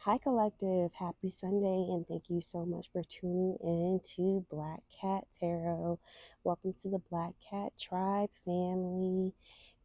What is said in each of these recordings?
Hi, Collective. Happy Sunday, and thank you so much for tuning in to Black Cat Tarot. Welcome to the Black Cat Tribe family,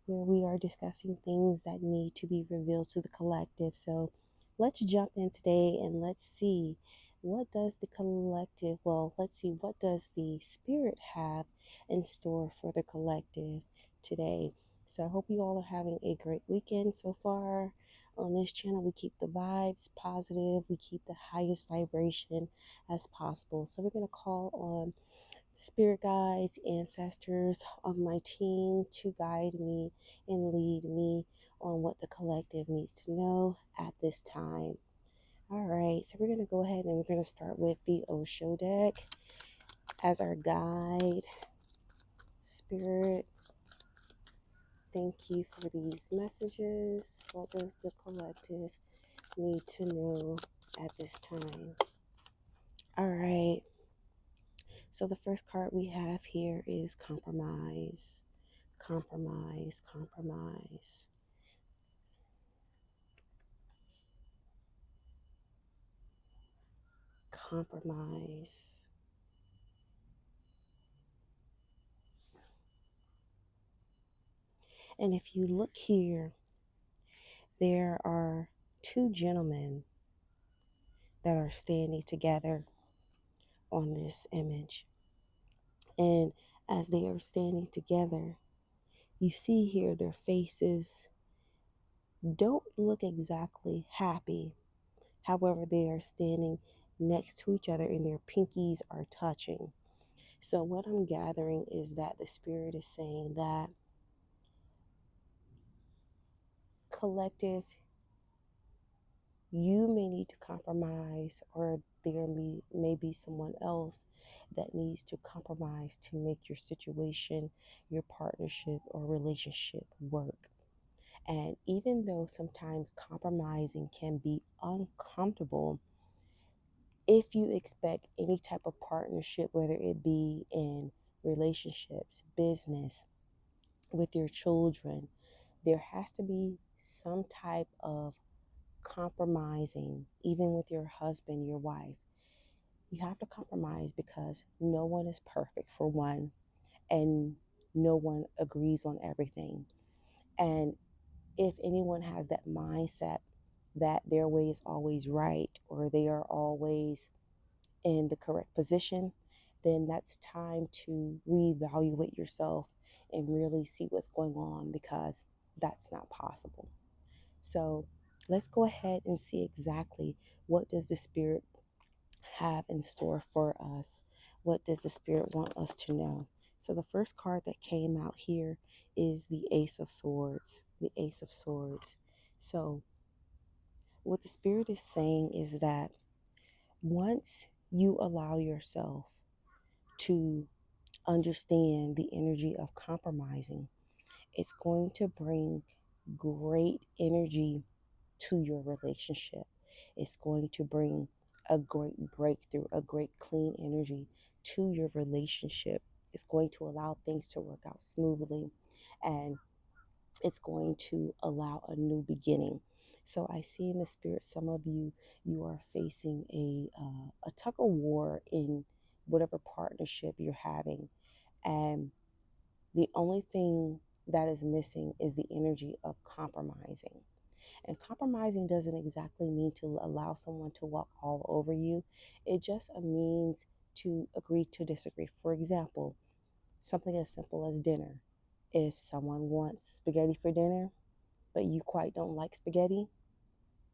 where we are discussing things that need to be revealed to the collective. So let's jump in today and let's see what does the collective, let's see what does the spirit have in store for the collective today. So I hope you all are having a great weekend so far. On this channel, we keep the vibes positive, we keep the highest vibration as possible. So we're going to call on spirit guides, ancestors of my team to guide me and lead me on what the collective needs to know at this time. All right, so we're going to go ahead and we're going to start with the Osho deck as our guide. Spirit, thank you for these messages. What does the collective need to know at this time? All right, so the first card we have here is compromise. Compromise, compromise. Compromise. And if you look here, there are two gentlemen that are standing together on this image. And as they are standing together, you see here their faces don't look exactly happy. However, they are standing next to each other and their pinkies are touching. So what I'm gathering is that the spirit is saying that collective, you may need to compromise, or there may be someone else that needs to compromise to make your situation, your partnership, or relationship work. And even though sometimes compromising can be uncomfortable, if you expect any type of partnership, whether it be in relationships, business, with your children, there has to be some type of compromising, even with your husband, your wife. You have to compromise because no one is perfect, for one, and no one agrees on everything. And if anyone has that mindset that their way is always right or they are always in the correct position, then that's time to reevaluate yourself and really see what's going on, because that's not possible. So let's go ahead and see exactly what does the spirit have in store for us. What does the spirit want us to know? So the first card that came out here is the Ace of Swords. The Ace of Swords. So what the spirit is saying is that once you allow yourself to understand the energy of compromising, it's going to bring great energy to your relationship. It's going to bring a great breakthrough, a great clean energy to your relationship. It's going to allow things to work out smoothly, and it's going to allow a new beginning. So I see in the spirit, some of you, you are facing a tug of war in whatever partnership you're having. And the only thing that is missing is the energy of compromising. And compromising doesn't exactly mean to allow someone to walk all over you. It just means to agree to disagree. For example, something as simple as dinner. If someone wants spaghetti for dinner, but you quite don't like spaghetti,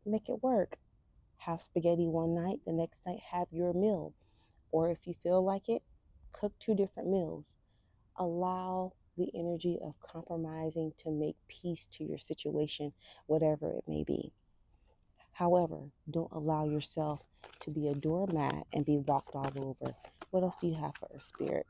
make it work. Have spaghetti one night, the next night have your meal. Or if you feel like it, cook two different meals. Allow the energy of compromising to make peace to your situation, whatever it may be. However, don't allow yourself to be a doormat and be walked all over. What else do you have for a spirit?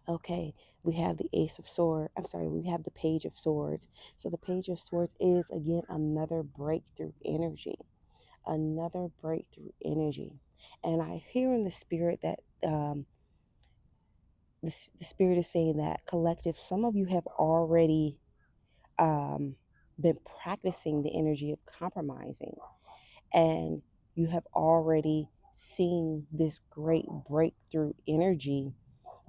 Okay, we have the Ace of Swords. I'm sorry, we have the Page of Swords. So the Page of Swords is, again, another breakthrough energy. Another breakthrough energy. And I hear in the spirit that the spirit is saying that collective, some of you have already been practicing the energy of compromising, and you have already seen this great breakthrough energy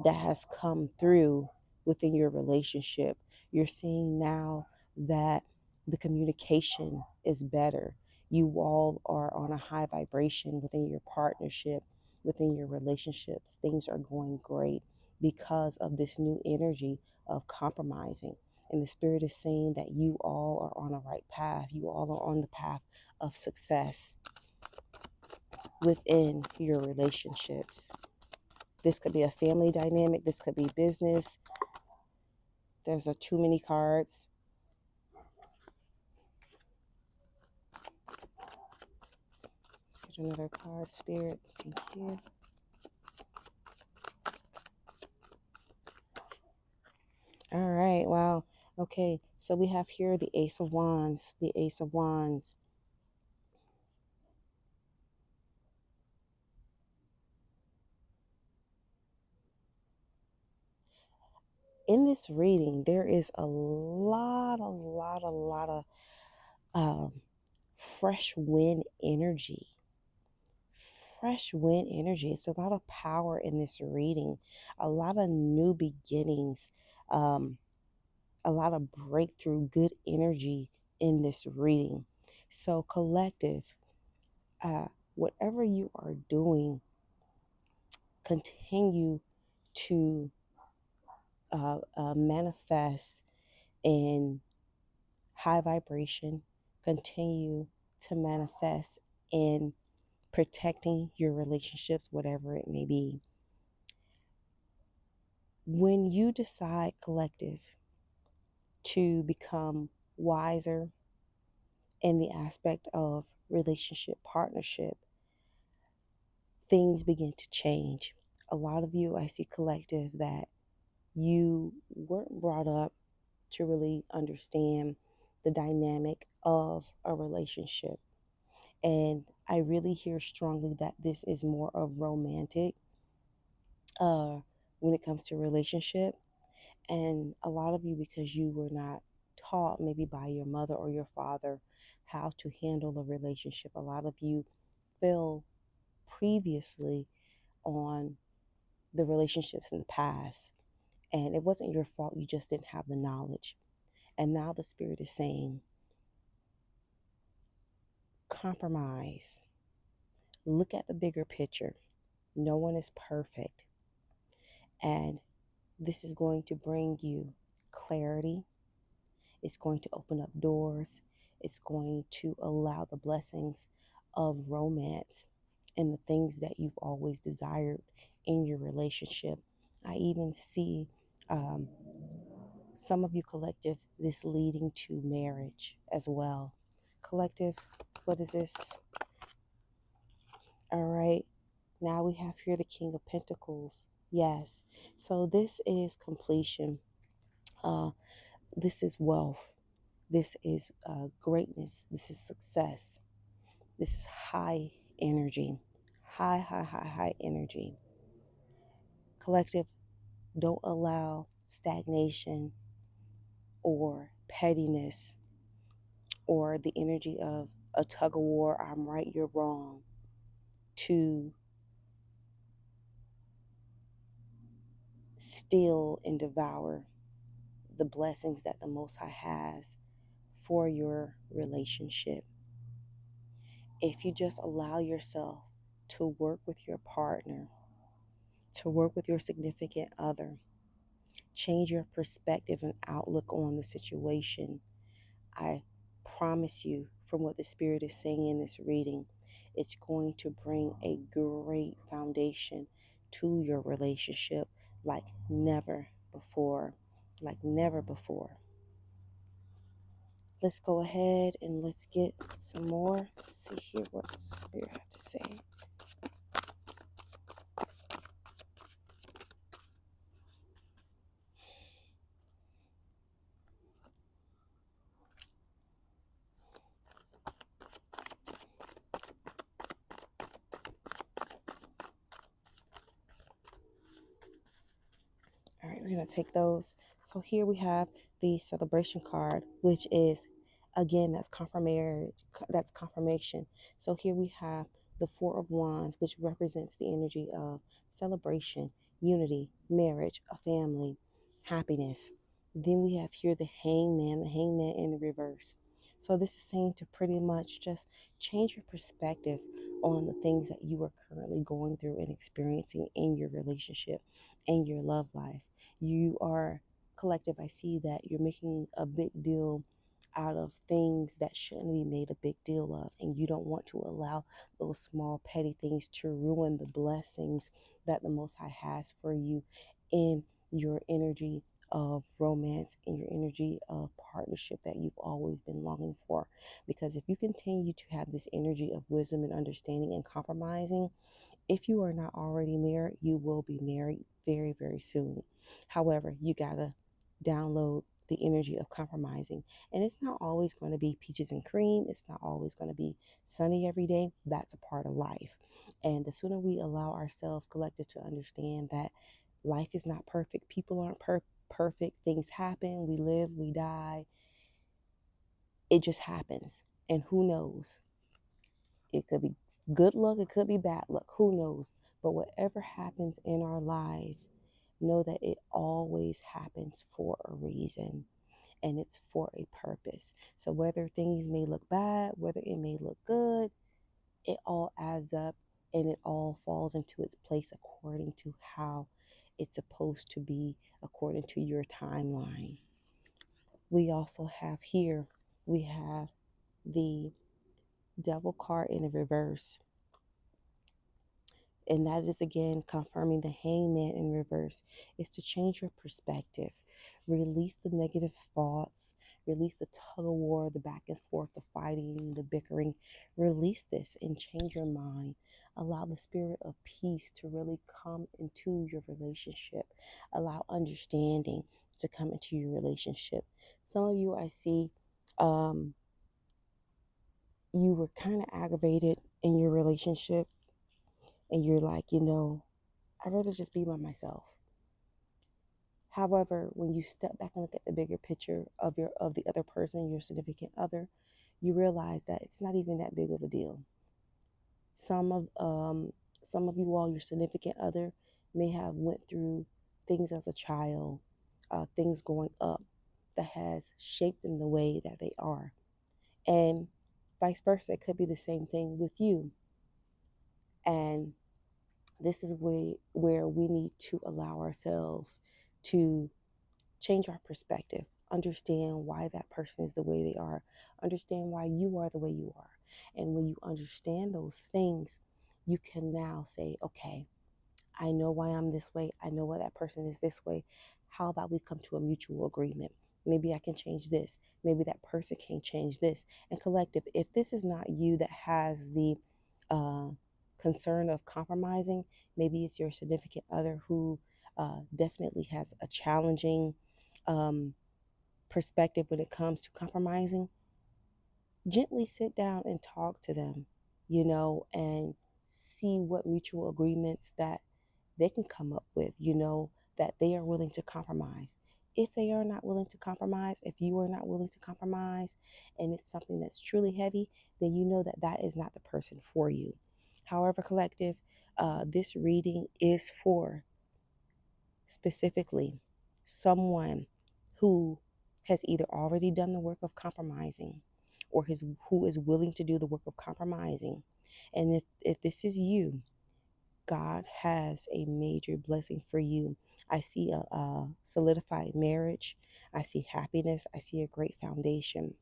that has come through within your relationship. You're seeing now that the communication is better. You all are on a high vibration within your partnership, within your relationships. Things are going great because of this new energy of compromising. And the spirit is saying that you all are on the right path. You all are on the path of success within your relationships. This could be a family dynamic. This could be business. There's too many cards. Let's get another card, Spirit. Thank you. All right. Wow. Okay. So we have here the Ace of Wands. The Ace of Wands. In this reading, there is a lot of fresh wind energy. Fresh wind energy. It's a lot of power in this reading. A lot of new beginnings. A lot of breakthrough, good energy in this reading. So, collective, whatever you are doing, continue to manifest in high vibration, continue to manifest in protecting your relationships, whatever it may be. When you decide, collective, to become wiser in the aspect of relationship partnership, things begin to change. A lot of you, I see, collective, that you weren't brought up to really understand the dynamic of a relationship. And I really hear strongly that this is more of romantic when it comes to relationship. And a lot of you, because you were not taught maybe by your mother or your father how to handle a relationship, a lot of you fell previously on the relationships in the past. And it wasn't your fault, you just didn't have the knowledge. And now the spirit is saying, compromise. Look at the bigger picture. No one is perfect. And this is going to bring you clarity. It's going to open up doors. It's going to allow the blessings of romance and the things that you've always desired in your relationship. I even see some of you, collective, this leading to marriage as well. Collective, what is this? All right. Now we have here the King of Pentacles. Yes. So this is completion. This is wealth. This is greatness. This is success. This is high energy. High energy. Collective, don't allow stagnation or pettiness or the energy of a tug of war, I'm right, you're wrong, to steal and devour the blessings that the Most High has for your relationship. If you just allow yourself to work with your partner, to work with your significant other, change your perspective and outlook on the situation, I promise you, from what the Spirit is saying in this reading, it's going to bring a great foundation to your relationship like never before. Like never before. Let's go ahead and let's get some more. Let's see here what the Spirit has to say. All right, we're going to take those. So here we have the celebration card, which is, again, that's confirmation. So here we have the Four of Wands, which represents the energy of celebration, unity, marriage, a family, happiness. Then we have here the hangman in the reverse. So this is saying to pretty much just change your perspective on the things that you are currently going through and experiencing in your relationship and your love life. You are collective. I see that you're making a big deal out of things that shouldn't be made a big deal of, and you don't want to allow those small petty things to ruin the blessings that the Most High has for you in your energy of romance, in your energy of partnership that you've always been longing for. Because if you continue to have this energy of wisdom and understanding and compromising, if you are not already married, you will be married very, very soon. However, you got to download the energy of compromising. And it's not always going to be peaches and cream. It's not always going to be sunny every day. That's a part of life. And the sooner we allow ourselves collective to understand that life is not perfect, people aren't perfect, things happen, we live, we die, it just happens. And who knows? It could be good luck, it could be bad luck, who knows? But whatever happens in our lives, know that it always happens for a reason and it's for a purpose. So whether things may look bad, whether it may look good, it all adds up and it all falls into its place according to how it's supposed to be, according to your timeline. We also have here, we have the devil card in the reverse. And that is again confirming the hangman in reverse. Is to change your perspective, release the negative thoughts, release the tug of war, the back and forth, the fighting, the bickering. Release this and change your mind. Allow the spirit of peace to really come into your relationship. Allow understanding to come into your relationship. Some of you, I see, you were kind of aggravated in your relationship, and you're like, I'd rather just be by myself. However, when you step back and look at the bigger picture of the other person, your significant other, you realize that it's not even that big of a deal. Some of you all, your significant other, may have went through things as a child, things growing up that has shaped them the way that they are, and vice versa. It could be the same thing with you, and this is where we need to allow ourselves to change our perspective, understand why that person is the way they are, understand why you are the way you are. And when you understand those things, you can now say, okay, I know why I'm this way. I know why that person is this way. How about we come to a mutual agreement? Maybe I can change this. Maybe that person can change this. And collective, if this is not you that has the uh, concern of compromising, maybe it's your significant other who definitely has a challenging um, perspective when it comes to compromising. Gently sit down and talk to them, and see what mutual agreements that they can come up with, that they are willing to compromise. If they are not willing to compromise, if you are not willing to compromise, and it's something that's truly heavy, then you know that that is not the person for you. However, collective, this reading is for specifically someone who has either already done the work of compromising or who is willing to do the work of compromising. And if this is you, God has a major blessing for you. I see a solidified marriage. I see happiness. I see a great foundation.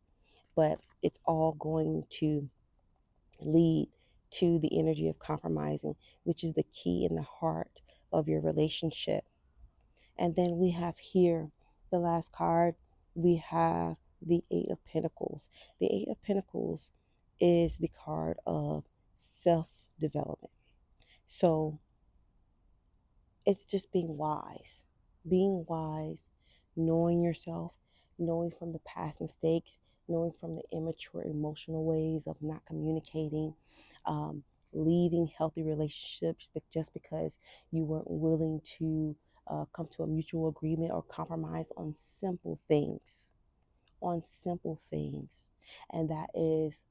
But it's all going to lead to the energy of compromising, which is the key in the heart of your relationship. And then we have here the last card. We have the Eight of Pentacles. The Eight of Pentacles is the card of self-development. So it's just being wise, knowing yourself, knowing from the past mistakes, knowing from the immature emotional ways of not communicating, um, leaving healthy relationships that just because you weren't willing to come to a mutual agreement or compromise on simple things, on simple things. And that is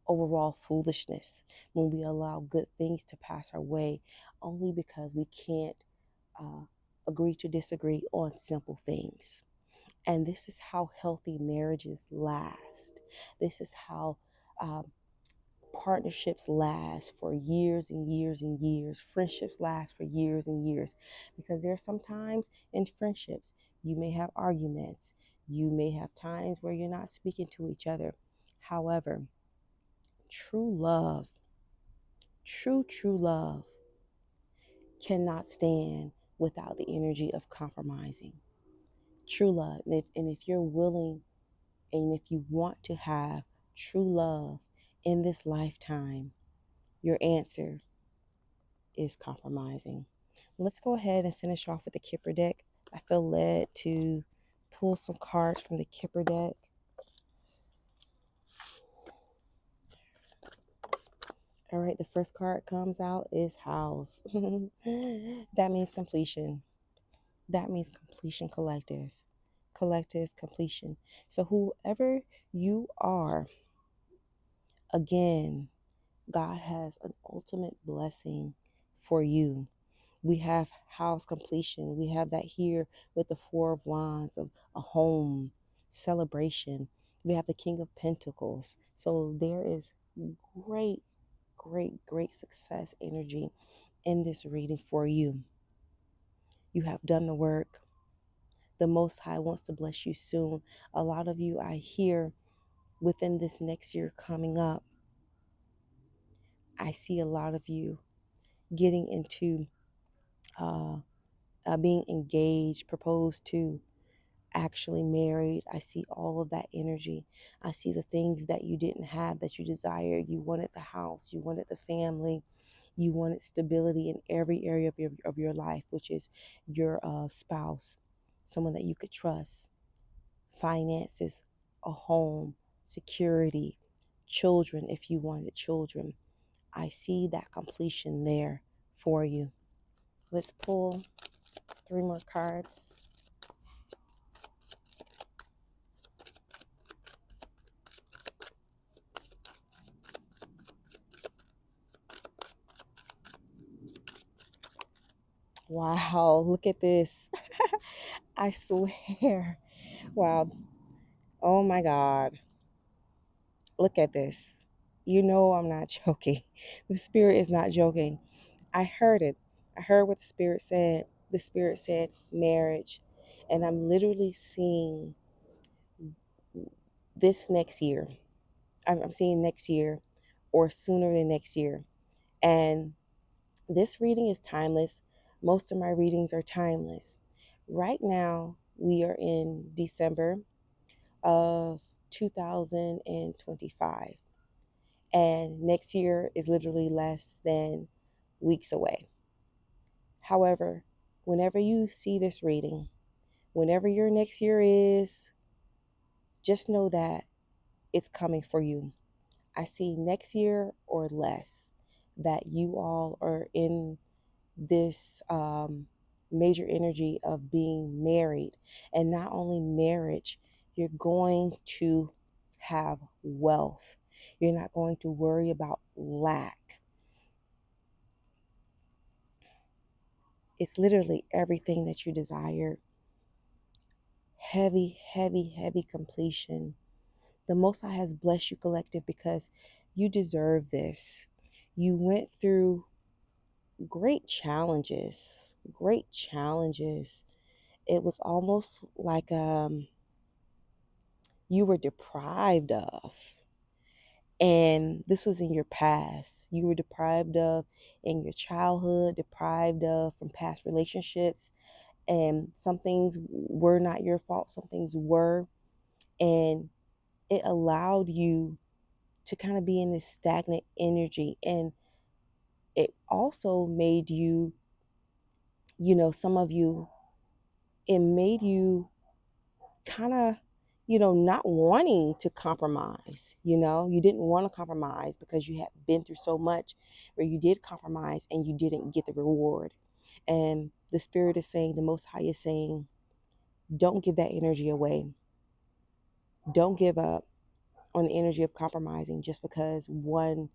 overall foolishness when we allow good things to pass our way only because we can't uh, agree to disagree on simple things. And this is how healthy marriages last. This is how um, partnerships last for years and years and years. Friendships last for years and years. Because there are some times in friendships you may have arguments. You may have times where you're not speaking to each other. However, true love, true love cannot stand without the energy of compromising. True love. And if you're willing and if you want to have true love in this lifetime, your answer is compromising. Let's go ahead and finish off with the Kipper deck. I feel led to pull some cards from the Kipper deck. All right, the first card comes out is House. That means completion. That means completion, collective. Collective completion. So, whoever you are, again, God has an ultimate blessing for you. We have house completion. We have that here with the Four of Wands of a home celebration. We have the King of Pentacles. So there is great, great success energy in this reading for you. You have done the work. The Most High wants to bless you soon. A lot of you I hear within this next year coming up, I see a lot of you getting into uh, being engaged, proposed to, actually married. I see all of that energy. I see the things that you didn't have that you desired. You wanted the house, you wanted the family, you wanted stability in every area of your life, which is your spouse, someone that you could trust, finances, a home, security, children if you wanted children. I see that completion there for you. Let's pull 3 more cards. Wow, look at this. I swear. Wow. Oh my God. Look at this. You know I'm not joking. The spirit is not joking. I heard it. I heard what the spirit said. The spirit said marriage. And I'm literally seeing this next year. I'm seeing next year or sooner than next year. And this reading is timeless. Most of my readings are timeless. Right now, we are in December of 2025. And next year is literally less than weeks away. However, whenever you see this reading, whenever your next year is, just know that it's coming for you. I see next year or less that you all are in this major energy of being married. And not only marriage, you're going to have wealth. You're not going to worry about lack. It's literally everything that you desire. Heavy completion. The Most High has blessed you, collective, because you deserve this. You went through great challenges, great challenges. It was almost like you were deprived of. And this was in your past. You were deprived of in your childhood, deprived of from past relationships. And some things were not your fault, some things were. And it allowed you to kind of be in this stagnant energy. And it also made you, some of you, it made you kind of, not wanting to compromise. You didn't want to compromise because you had been through so much where you did compromise and you didn't get the reward. And The Spirit is saying, the Most High is saying, don't give that energy away. Don't give up on the energy of compromising just because one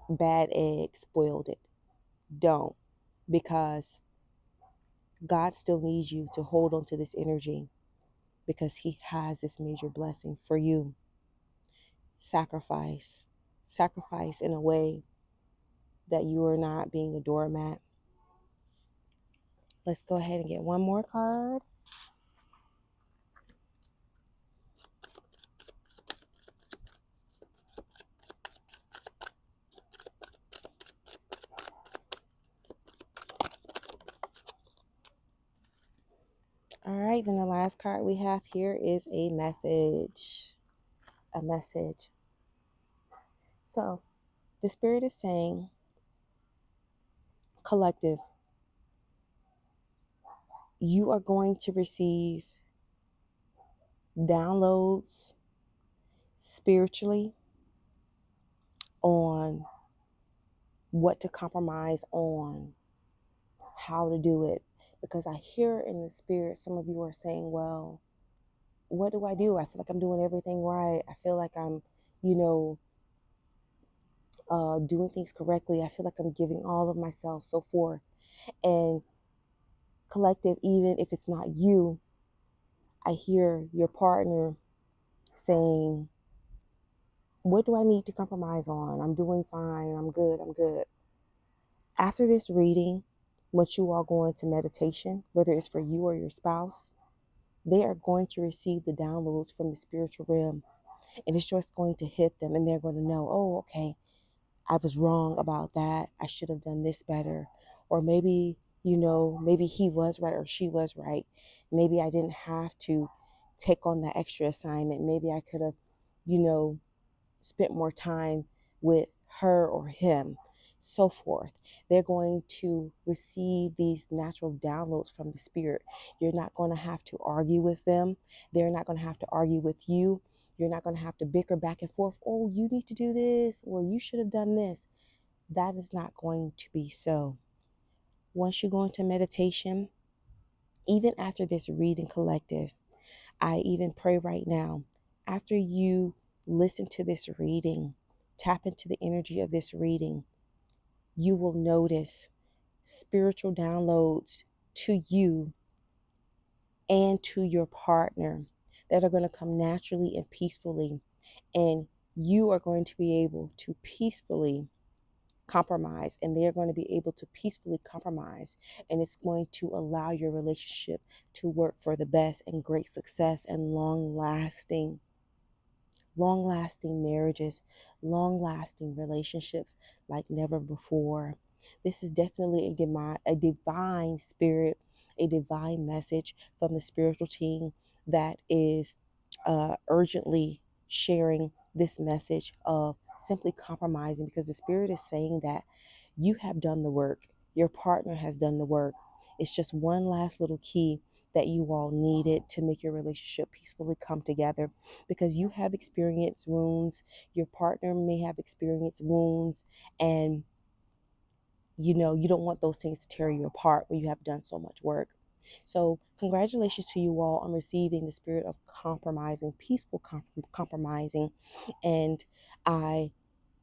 bad egg spoiled it. Don't. Because God still needs you to hold on to this energy because He has this major blessing for you. Sacrifice. Sacrifice in a way that you are not being a doormat. Let's go ahead and get one more card. All right, then the last card we have here is a message. A message. So the Spirit is saying, collective, you are going to receive downloads spiritually on what to compromise on, how to do it. Because I hear in the Spirit, some of you are saying, well, what do? I feel like I'm doing everything right. I feel like I'm, doing things correctly. I feel like I'm giving all of myself, so forth. And collective, even if it's not you, I hear your partner saying, what do I need to compromise on? I'm doing fine. I'm good. After this reading, once you all go into meditation, whether it's for you or your spouse, they are going to receive the downloads from the spiritual realm. And it's just going to hit them and they're going to know, oh, okay, I was wrong about that. I should have done this better. Or maybe, maybe he was right or she was right. Maybe I didn't have to take on that extra assignment. Maybe I could have, spent more time with her or him, so forth. They're going to receive these natural downloads from the Spirit. You're not going to have to argue with them. They're not going to have to argue with you. You're not going to have to bicker back and forth. Oh, you need to do this, or you should have done this. That is not going to be so. Once you go into meditation, even after this reading collective, I even pray right now, after you listen to this reading, tap into the energy of this reading, you will notice spiritual downloads to you and to your partner that are going to come naturally and peacefully. And you are going to be able to peacefully compromise, and they're going to be able to peacefully compromise. And it's going to allow your relationship to work for the best and great success and long-lasting marriages, long-lasting relationships like never before. This is definitely a divine spirit, a divine message from the spiritual team that is urgently sharing this message of simply compromising, because the Spirit is saying that you have done the work, your partner has done the work. It's just one last little key that you all needed to make your relationship peacefully come together, because you have experienced wounds, your partner may have experienced wounds, and you don't want those things to tear you apart when you have done so much work. So congratulations to you all on receiving the spirit of compromising, peaceful compromising. And I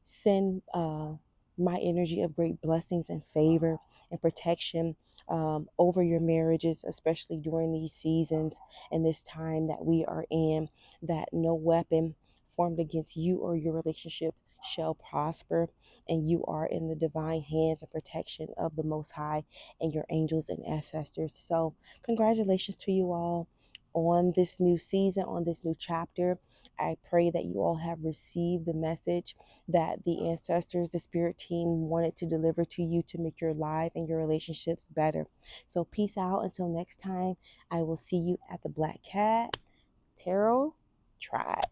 send my energy of great blessings and favor and protection over your marriages, especially during these seasons and this time that we are in, that no weapon formed against you or your relationship shall prosper, and you are in the divine hands and protection of the Most High and your angels and ancestors. So congratulations to you all on this new season, on this new chapter. I pray that you all have received the message that the ancestors, the spirit team wanted to deliver to you to make your life and your relationships better. So peace out until next time. I will see you at the Black Cat Tarot Tribe.